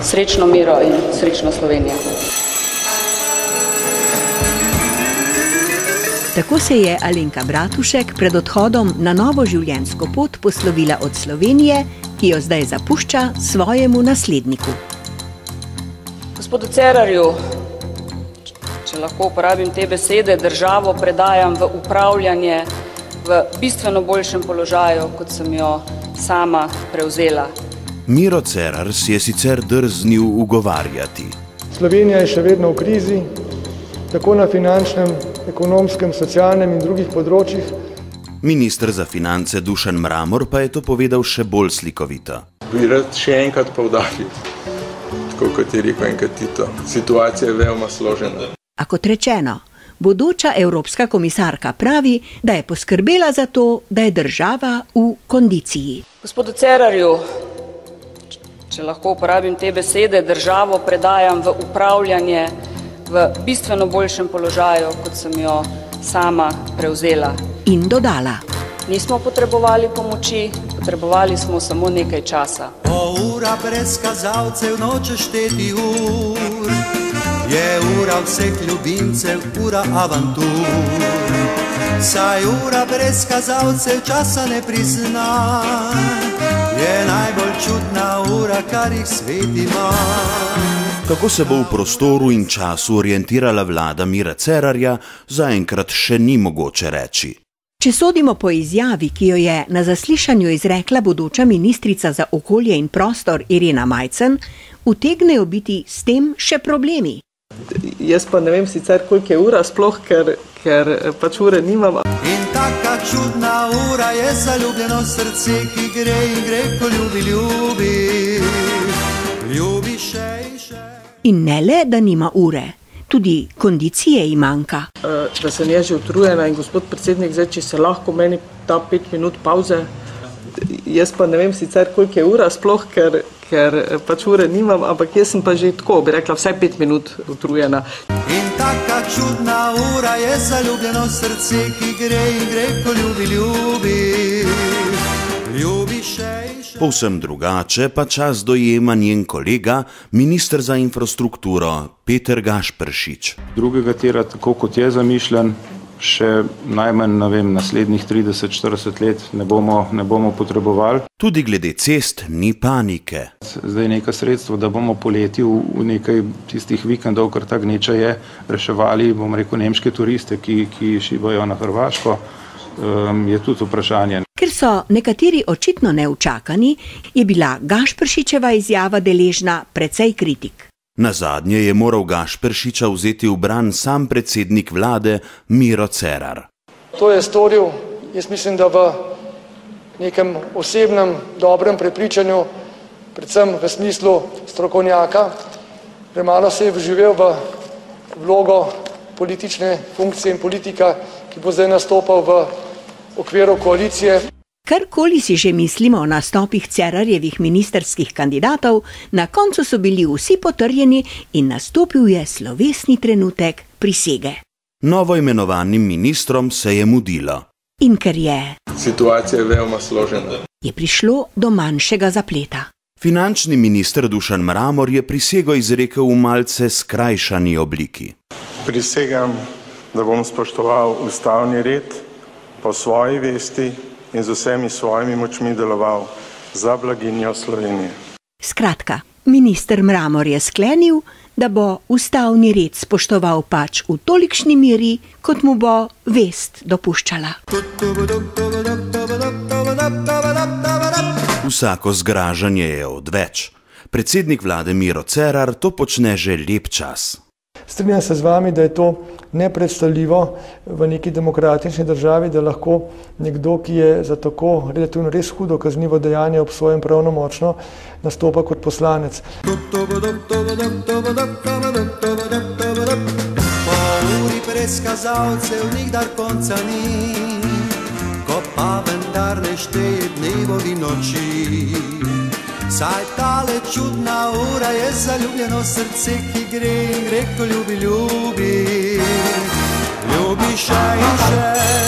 Srečno Miro in srečno Slovenija. Tako se je Alenka Bratušek pred odhodom na novo življenjsko pot poslovila od Slovenije, ki jo zdaj zapušča svojemu nasledniku. Gospodu Cerarju, če lahko uporabim te besede, državo predajam v upravljanje v bistveno boljšem položaju, kot sem jo sama prevzela. Miro Cerar si je sicer drznil ugovarjati. Slovenija je še vedno v krizi, tako na finančnem, ekonomskem, socialnem in drugih področjih. Minister za finance Dušan Mramor pa je to povedal še bolj slikovito. Bi rad še enkrat poudaril, tako kot je rekel enkrat Tito, situacija je veoma složena. A kot rečeno, bodoča evropska komisarka pravi, da je poskrbela za to, da je država v kondiciji. Gospodu Cerarju, če lahko uporabim te besede, državo predajam v upravljanje v bistveno boljšem položaju, kot sem jo sama prevzela. In dodala. Nismo potrebovali pomoči, potrebovali smo samo nekaj časa. Ura brez kazalcev noče šteti ur, je ura vseh ljubimcev, ura avantur. Saj ura brez kazalcev časa ne prizna, je najbolj čudna ura, kar jih svet ima. Kako se bo v prostoru in času orientirala vlada Mira Cerarja, zaenkrat še ni mogoče reči. Če sodimo po izjavi, ki jo je na zaslišanju izrekla bodoča ministrica za okolje in prostor Irena Majcen, utegnejo biti s tem še problemi. Jaz pa ne vem sicer, koliko je ura sploh, ker pač ure nimam. In taka čudna ura je zaljubljeno srce, ki gre in gre, ko ljubi, ljubi. Ljubi še in še. In ne le, da nima ure, tudi kondicije ji manjka. Da sem jaz že utrujena in gospod predsednik, zdaj, če se lahko meni da 5 minut pauze. Jaz pa ne vem sicer, koliko je ura sploh, ker pač ure nimam, ampak jaz sem pa že tako, bi rekla, vsaj 5 minut utrujena. In taka čudna ura je zaljubljeno srce, ki gre in gre, ko ljubi, ljubi. Ljubi še in še. Povsem drugače pa čas dojema njen kolega, minister za infrastrukturo Peter Gašperšič. Drugega tira, tako kot je zamišljen, še najmanj, ne vem, naslednjih 30-40 let ne bomo potrebovali. Tudi glede cest ni panike. Zdaj neka sredstva, da bomo poleti v nekaj tistih vikendov, kar ta gneča je, reševali, bom rekel, nemške turiste, ki šibajo na Hrvaško, je tudi vprašanje. Ker so nekateri očitno neučakani, je bila Gašperšičeva izjava deležna precej kritik. Nazadnje je moral Gašperšiča vzeti v bran sam predsednik vlade Miro Cerar. To je storil, jaz mislim, da v nekem osebnem, dobrem prepričanju, predvsem v smislu strokovnjaka, premalo se je vživel v vlogo politične funkcije in politika, ki bo zdaj nastopal v okviru koalicije. Karkoli si že mislimo o nastopih Cerarjevih ministerskih kandidatov, na koncu so bili vsi potrjeni in nastopil je slovesni trenutek prisege. Novo imenovanim ministrom se je mudilo. In ker je situacija je veoma složena, je prišlo do manjšega zapleta. Finančni minister Dušan Mramor je prisego izrekel v malce skrajšani obliki. Prisegam, da bom spoštoval ustavni red, po svoji vesti in z vsemi svojimi močmi deloval za blaginjo Slovenije. Skratka, minister Mramor je sklenil, da bo ustavni red spoštoval pač v tolikšni meri, kot mu bo vest dopuščala. Vsako zgražanje je odveč. Predsednik vlade Miro Cerar to počne že lep čas. Strinjam se z vami, da je to nepredstavljivo v neki demokratični državi, da lahko nekdo, ki je za tako relativno res hudo kaznivo dejanje obsojen pravnomočno, nastopa kot poslanec. Po uri brez kazalcev nikdar konca ni, ko pa vendar ne šteje dnevov in noči. Saj tale čudna ura je zaljubljeno srce, ki gre in gre, ko ljubi, ljubi. ljubi še in še.